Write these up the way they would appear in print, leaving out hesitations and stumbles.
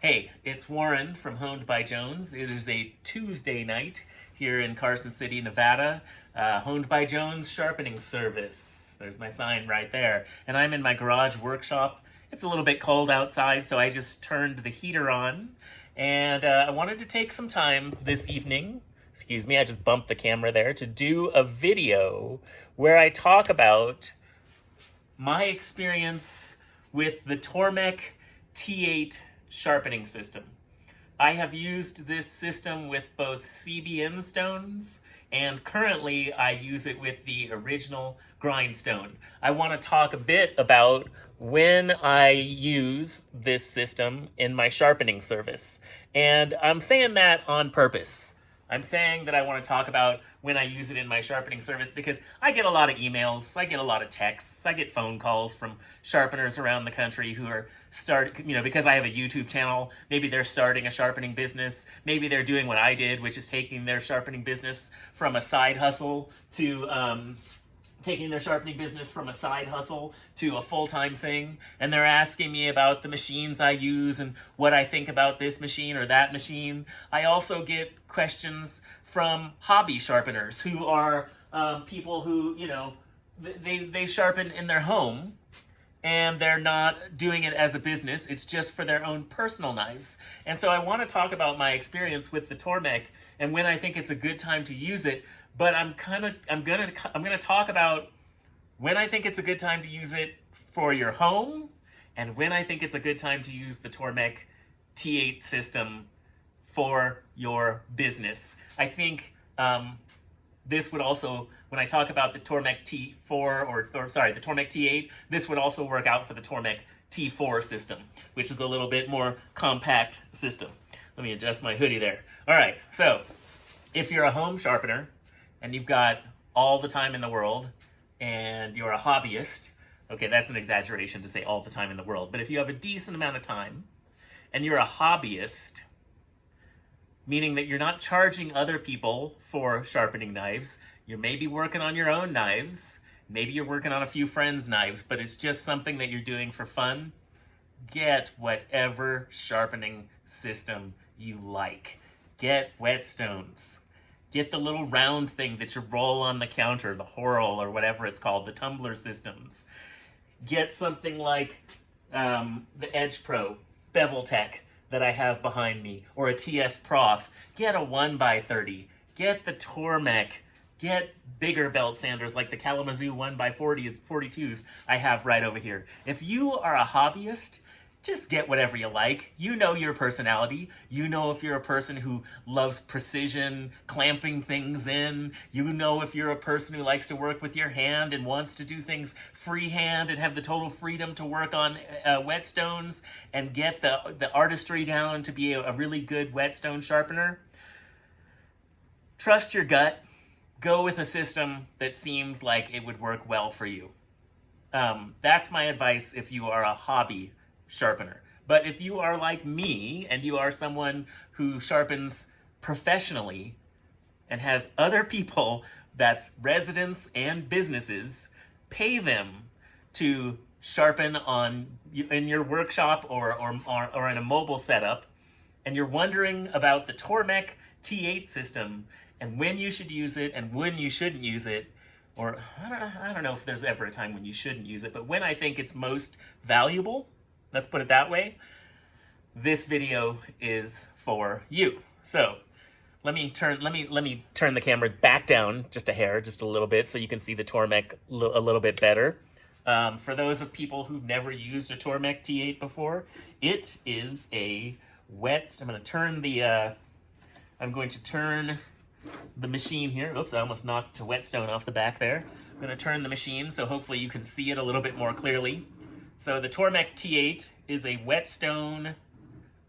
Hey, it's Warren from Honed by Jones. It is a Tuesday night here in Carson City, Nevada. Honed by Jones Sharpening Service. There's my sign right there. And I'm in my garage workshop. It's a little bit cold outside, so I just turned the heater on. And I wanted to take some time this evening, excuse me, I just bumped the camera there, to do a video where I talk about my experience with the Tormek T8 sharpening system. I have used this system with both CBN stones, and currently I use it with the original Grindstone. I want to talk a bit about when I use this system in my sharpening service. And I'm saying that on purpose. I'm saying that I want to talk about when I use it in my sharpening service because I get a lot of emails, I get a lot of texts, I get phone calls from sharpeners around the country who are because I have a YouTube channel, maybe they're starting a sharpening business, maybe they're doing what I did, which is taking their sharpening business from a side hustle to a full-time thing, and they're asking me about the machines I use and what I think about this machine or that machine. I also get questions from hobby sharpeners who are people who, they sharpen in their home and they're not doing it as a business. It's just for their own personal knives. And so I want to talk about my experience with the Tormek and when I think it's a good time to use it. But I'm gonna talk about when I think it's a good time to use it for your home, and when I think it's a good time to use the Tormek T8 system for your business. I think this would also, when I talk about the Tormek T4 the Tormek T8, this would also work out for the Tormek T4 system, which is a little bit more compact system. Let me adjust my hoodie there. All right, so if you're a home sharpener and you've got all the time in the world and you're a hobbyist, okay, that's an exaggeration to say all the time in the world, but if you have a decent amount of time and you're a hobbyist, meaning that you're not charging other people for sharpening knives, you may be working on your own knives, maybe you're working on a few friends' knives, but it's just something that you're doing for fun, get whatever sharpening system you like. Get whetstones. Get the little round thing that you roll on the counter, the Horl or whatever it's called, the tumbler systems. Get something like the Edge Pro, Bevel Tech that I have behind me, or a TS Prof. Get a 1x30. Get the Tormek. Get bigger belt sanders like the Kalamazoo 1x40s, 42s I have right over here. If you are a hobbyist, just get whatever you like. You know your personality. You know if you're a person who loves precision, clamping things in. You know if you're a person who likes to work with your hand and wants to do things freehand and have the total freedom to work on whetstones and get the artistry down to be a really good whetstone sharpener. Trust your gut. Go with a system that seems like it would work well for you. That's my advice if you are a hobby sharpener. But if you are like me and you are someone who sharpens professionally and has other people, that's residents and businesses, pay them to sharpen in your workshop or in a mobile setup, and you're wondering about the Tormek T8 system and when you should use it and when you shouldn't use it, or I don't know if there's ever a time when you shouldn't use it, but when I think it's most valuable, let's put it that way, this video is for you. So let me turn the camera back down just a hair, just a little bit, so you can see the Tormek a little bit better. For those of people who've never used a Tormek T8 before, it is a I'm going to turn the machine here. Oops, I almost knocked a whetstone off the back there. I'm going to turn the machine so hopefully you can see it a little bit more clearly. So the Tormek T8 is a whetstone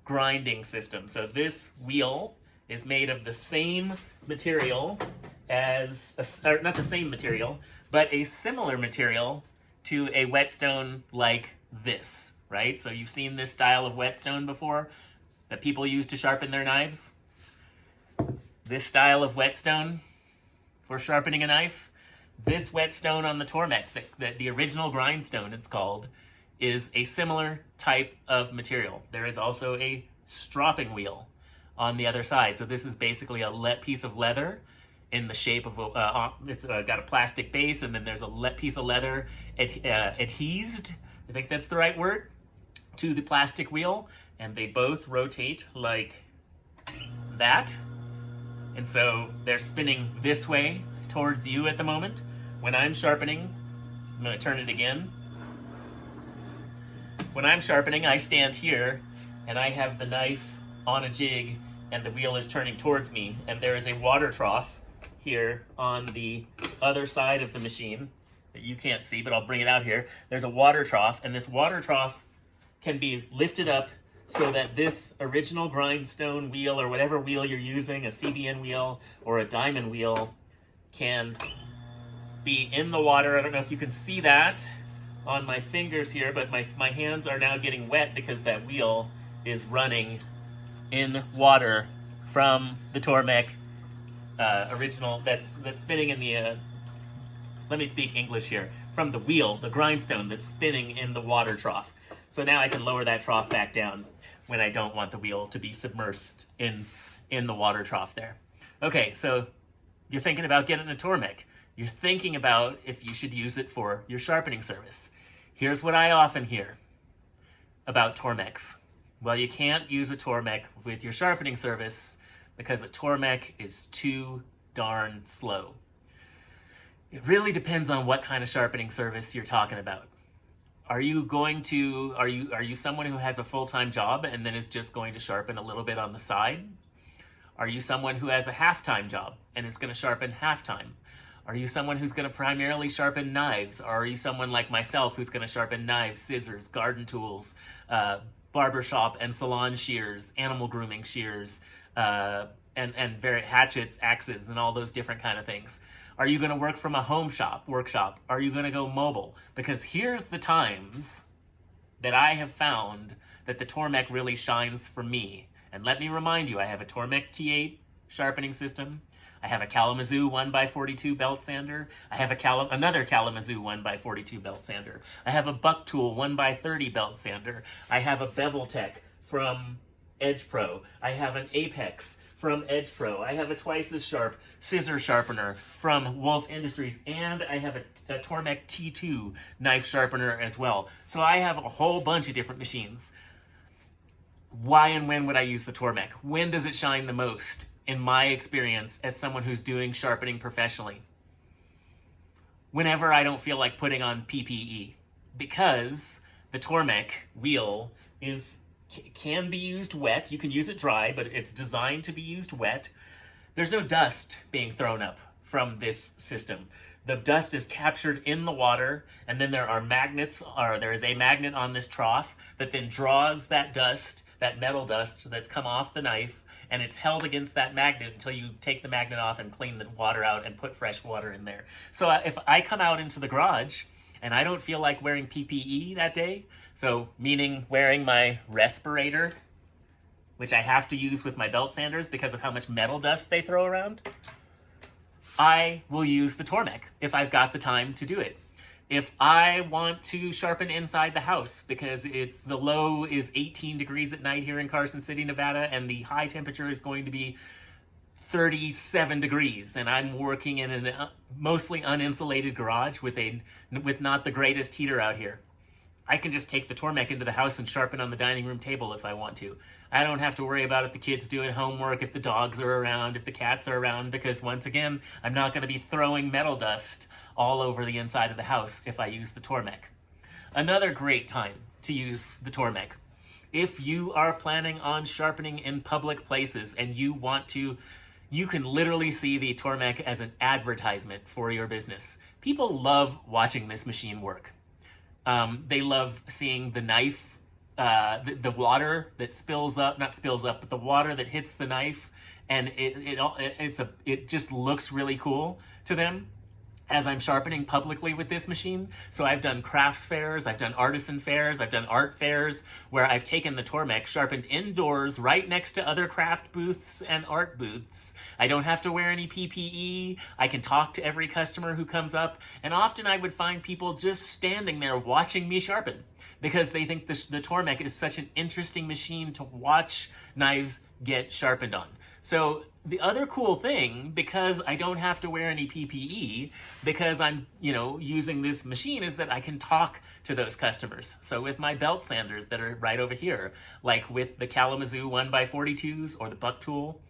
grinding system. So this wheel is made of the same material not the same material, but a similar material to a whetstone like this, right? So you've seen this style of whetstone before that people use to sharpen their knives. This style of whetstone for sharpening a knife, this whetstone on the Tormek, the original Grindstone it's called, is a similar type of material. There is also a stropping wheel on the other side. So this is basically a piece of leather in the shape of it's got a plastic base, and then there's a piece of leather adhesed, I think that's the right word, to the plastic wheel, and they both rotate like that. And so they're spinning this way towards you at the moment. When I'm sharpening, I'm going to turn it again. When I'm sharpening, I stand here and I have the knife on a jig and the wheel is turning towards me, and there is a water trough here on the other side of the machine that you can't see, but I'll bring it out here. There's a water trough, and this water trough can be lifted up so that this original grindstone wheel, or whatever wheel you're using, a CBN wheel or a diamond wheel, can be in the water. I don't know if you can see that on my fingers here, but my hands are now getting wet because that wheel is running in water from the Tormek original that's spinning in the let me speak English here, from the wheel, the grindstone that's spinning in the water trough. So now I can lower that trough back down when I don't want the wheel to be submersed in the water trough there. Okay, so you're thinking about getting a Tormek. You're thinking about if you should use it for your sharpening service. Here's what I often hear about Tormeks. Well, you can't use a Tormek with your sharpening service because a Tormek is too darn slow. It really depends on what kind of sharpening service you're talking about. Are you someone who has a full-time job and then is just going to sharpen a little bit on the side? Are you someone who has a half-time job and is going to sharpen half-time? Are you someone who's going to primarily sharpen knives? Or are you someone like myself who's going to sharpen knives, scissors, garden tools, barbershop and salon shears, animal grooming shears, and hatchets, axes, and all those different kind of things? Are you going to work from a workshop? Are you going to go mobile? Because here's the times that I have found that the Tormek really shines for me. And let me remind you, I have a Tormek T8 sharpening system. I have a Kalamazoo 1x42 belt sander. I have another Kalamazoo 1x42 belt sander. I have a Buck Tool 1x30 belt sander. I have a Bevel Tech from Edge Pro. I have an Apex from Edge Pro. I have a twice as sharp scissor sharpener from Wolf Industries, and I have a Tormek T8 knife sharpener as well. So I have a whole bunch of different machines. Why and when would I use the Tormek? When does it shine the most, in my experience, as someone who's doing sharpening professionally? Whenever I don't feel like putting on PPE, because the Tormek wheel can be used wet. You can use it dry, but it's designed to be used wet. There's no dust being thrown up from this system. The dust is captured in the water, and then there is a magnet on this trough that then draws that dust, that metal dust that's come off the knife, and it's held against that magnet until you take the magnet off and clean the water out and put fresh water in there. So if I come out into the garage and I don't feel like wearing PPE that day, so meaning wearing my respirator, which I have to use with my belt sanders because of how much metal dust they throw around, I will use the Tormek if I've got the time to do it. If I want to sharpen inside the house because the low is 18 degrees at night here in Carson City, Nevada, and the high temperature is going to be 37 degrees, and I'm working in a mostly uninsulated garage with not the greatest heater out here, I can just take the Tormek into the house and sharpen on the dining room table if I want to. I don't have to worry about if the kids doing homework, if the dogs are around, if the cats are around, because once again, I'm not going to be throwing metal dust all over the inside of the house if I use the Tormek. Another great time to use the Tormek. If you are planning on sharpening in public places and you can literally see the Tormek as an advertisement for your business. People love watching this machine work. They love seeing the knife, the water that but the water that hits the knife, and it just looks really cool to them as I'm sharpening publicly with this machine. So I've done crafts fairs, I've done artisan fairs, I've done art fairs where I've taken the Tormek, sharpened indoors right next to other craft booths and art booths. I don't have to wear any PPE. I can talk to every customer who comes up, and often I would find people just standing there watching me sharpen. because they think the Tormek is such an interesting machine to watch knives get sharpened on. So the other cool thing, because I don't have to wear any PPE, because I'm, using this machine, is that I can talk to those customers. So with my belt sanders that are right over here, like with the Kalamazoo 1x42s or the buck tool,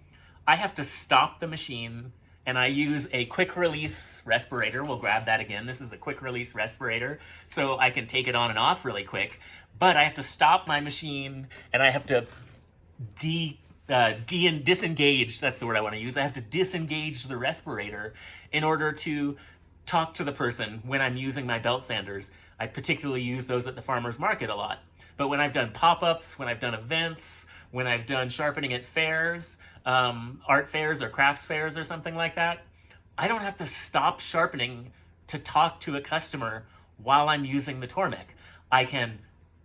I have to stop the machine and I use a quick release respirator. We'll grab that again. This is a quick release respirator, so I can take it on and off really quick. But I have to stop my machine and I have to disengage, that's the word I want to use. I have to disengage the respirator in order to talk to the person when I'm using my belt sanders. I particularly use those at the farmer's market a lot. But when I've done pop-ups, when I've done events, when I've done sharpening at fairs, art fairs or crafts fairs or something like that, I don't have to stop sharpening to talk to a customer while I'm using the Tormek. I can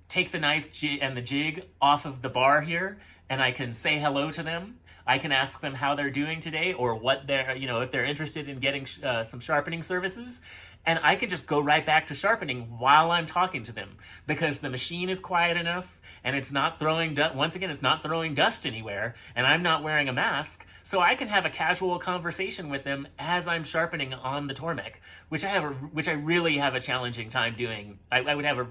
take the knife and the jig off of the bar here, and I can say hello to them. I can ask them how they're doing today, or what they're, if they're interested in getting some sharpening services. And I can just go right back to sharpening while I'm talking to them, because the machine is quiet enough and it's not throwing it's not throwing dust anywhere, and I'm not wearing a mask. So I can have a casual conversation with them as I'm sharpening on the Tormek, which I really have a challenging time doing. I would have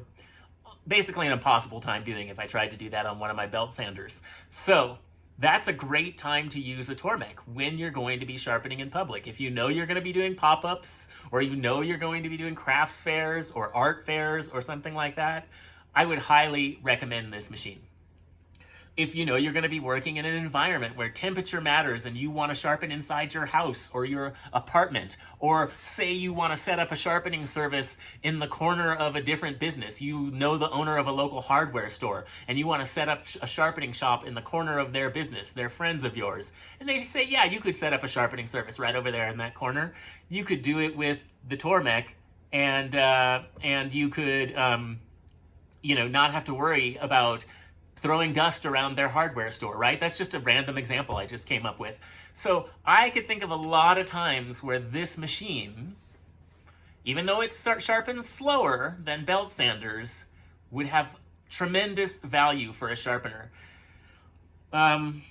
basically an impossible time doing if I tried to do that on one of my belt sanders. So that's a great time to use a Tormek when you're going to be sharpening in public. If you know you're going to be doing pop-ups, or you know you're going to be doing crafts fairs or art fairs or something like that, I would highly recommend this machine. If you know you're going to be working in an environment where temperature matters and you want to sharpen inside your house or your apartment, or say you want to set up a sharpening service in the corner of a different business, you know the owner of a local hardware store, and you want to set up a sharpening shop in the corner of their business, they're friends of yours, and they say, yeah, you could set up a sharpening service right over there in that corner. You could do it with the Tormek, and you could, not have to worry about throwing dust around their hardware store, right? That's just a random example I just came up with. So I could think of a lot of times where this machine, even though it sharpens slower than belt sanders, would have tremendous value for a sharpener. I'm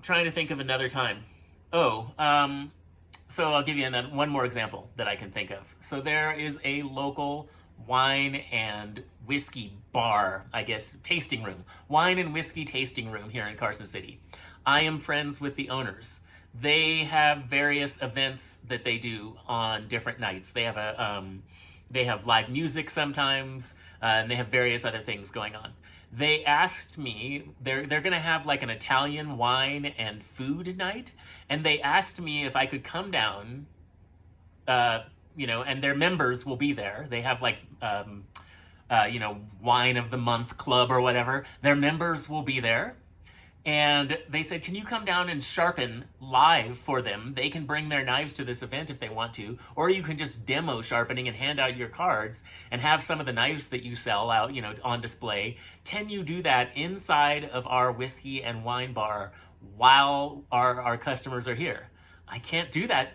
trying to think of another time. So I'll give you one more example that I can think of. So there is a local wine and whiskey bar, I guess, tasting room. Wine and whiskey tasting room here in Carson City. I am friends with the owners. They have various events that they do on different nights. They have live music sometimes, and they have various other things going on. They asked me, they're going to have like an Italian wine and food night, and they asked me if I could come down, and their members will be there. They have like, wine of the month club or whatever. Their members will be there. And they said, can you come down and sharpen live for them? They can bring their knives to this event if they want to, or you can just demo sharpening and hand out your cards and have some of the knives that you sell out, on display. Can you do that inside of our whiskey and wine bar while our customers are here? I can't do that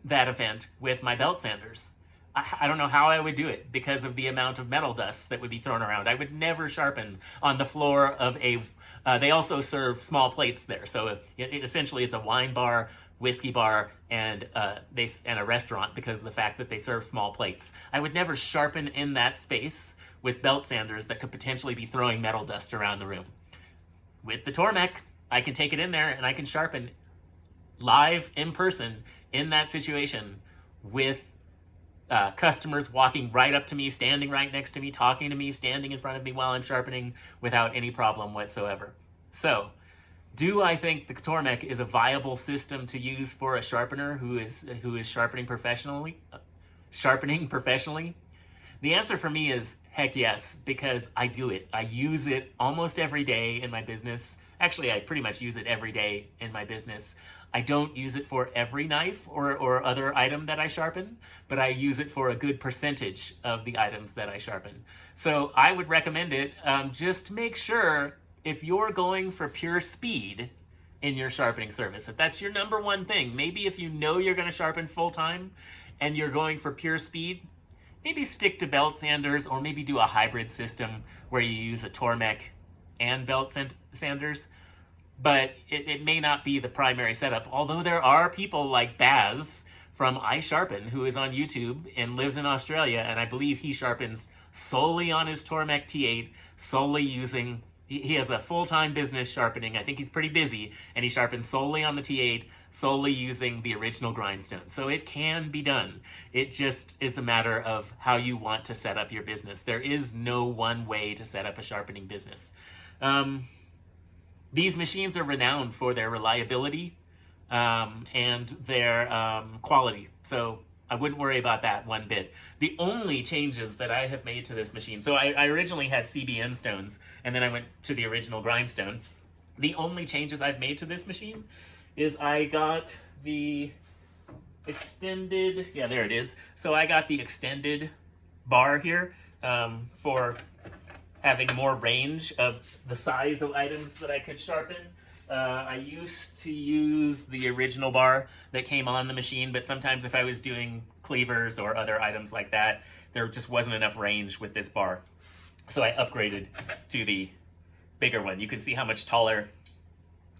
event with my belt sanders. I don't know how I would do it because of the amount of metal dust that would be thrown around. I would never sharpen on the floor of they also serve small plates there. So essentially it's a wine bar, whiskey bar, and a restaurant because of the fact that they serve small plates. I would never sharpen in that space with belt sanders that could potentially be throwing metal dust around the room. With the Tormek, I can take it in there and I can sharpen live in person in that situation with customers walking right up to me, standing right next to me, talking to me, standing in front of me while I'm sharpening without any problem whatsoever. So, do I think the Tormek is a viable system to use for a sharpener who is sharpening professionally? The answer for me is heck yes, because I do it. I use it almost every day in my business. Actually, I pretty much use it every day in my business. I don't use it for every knife or other item that I sharpen, but I use it for a good percentage of the items that I sharpen. So I would recommend it. Just make sure if you're going for pure speed in your sharpening service, if that's your number one thing, maybe if you know you're going to sharpen full time and you're going for pure speed, maybe stick to belt sanders, or maybe do a hybrid system where you use a Tormek and belt sanders. But it may not be the primary setup, although there are people like Baz from iSharpen, who is on YouTube and lives in Australia, and I believe he sharpens solely on his Tormek T8, solely using, he has a full-time business sharpening, I think he's pretty busy, and he sharpens solely on the T8, solely using the original Grindstone. So it can be done. It just is a matter of how you want to set up your business. There is no one way to set up a sharpening business. These machines are renowned for their reliability and their quality. So I wouldn't worry about that one bit. The only changes that I have made to this machine, so I originally had CBN stones, and then I went to the original Grindstone. The only changes I've made to this machine is I got the extended, yeah, there it is. So I got the extended bar here for having more range of the size of items that I could sharpen. I used to use the original bar that came on the machine, but sometimes if I was doing cleavers or other items like that, there just wasn't enough range with this bar. So I upgraded to the bigger one. You can see how much taller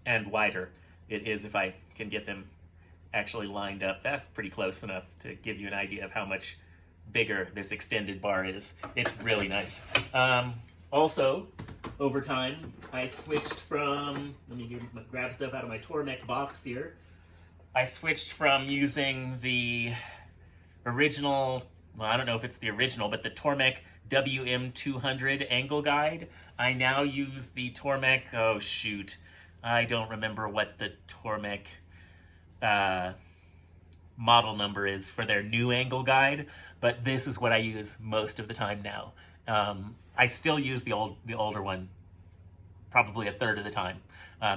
and wider it is if I can get them actually lined up. That's pretty close enough to give you an idea of how much bigger this extended bar is. It's really nice. Also, over time, I switched from, let me grab stuff out of my Tormek box here. I switched from using the original, well, I don't know if it's the original, but the Tormek WM200 angle guide. I now use the Tormek, oh shoot, I don't remember what the Tormek model number is for their new angle guide, but this is what I use most of the time now. I still use the older one probably a third of the time,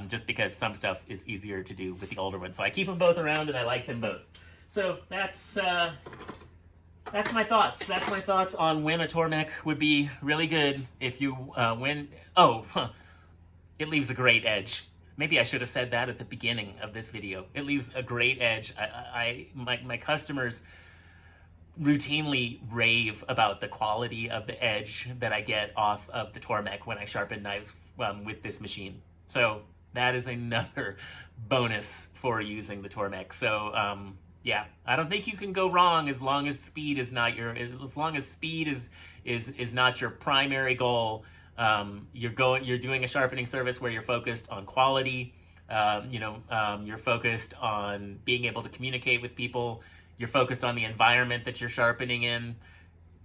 just because some stuff is easier to do with the older one. So I keep them both around and I like them both. So that's my thoughts. That's my thoughts on when a Tormek would be really good if you it leaves a great edge. Maybe I should have said that at the beginning of this video. It leaves a great edge. My customers routinely rave about the quality of the edge that I get off of the Tormek when I sharpen knives with this machine. So that is another bonus for using the Tormek. So yeah, I don't think you can go wrong as long as speed is not your not your primary goal. You're doing a sharpening service where you're focused on quality. You're focused on being able to communicate with people. You're focused on the environment that you're sharpening in.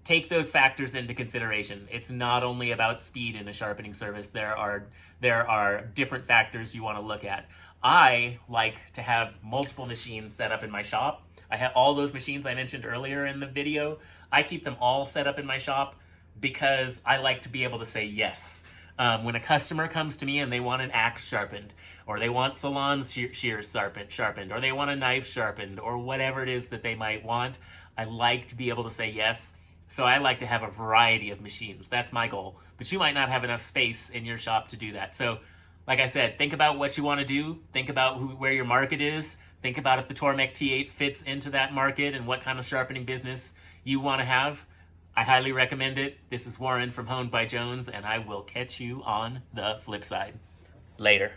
Take those factors into consideration. It's not only about speed in a sharpening service. There are different factors you want to look at. I like to have multiple machines set up in my shop. I have all those machines I mentioned earlier in the video. I keep them all set up in my shop because I like to be able to say yes. When a customer comes to me and they want an axe sharpened, or they want salon shears sharpened, or they want a knife sharpened, or whatever it is that they might want, I like to be able to say yes. So I like to have a variety of machines. That's my goal. But you might not have enough space in your shop to do that. So like I said, think about what you want to do. Think about where your market is. Think about if the Tormek T8 fits into that market and what kind of sharpening business you want to have. I highly recommend it. This is Warren from Honed by Jones, and I will catch you on the flip side. Later.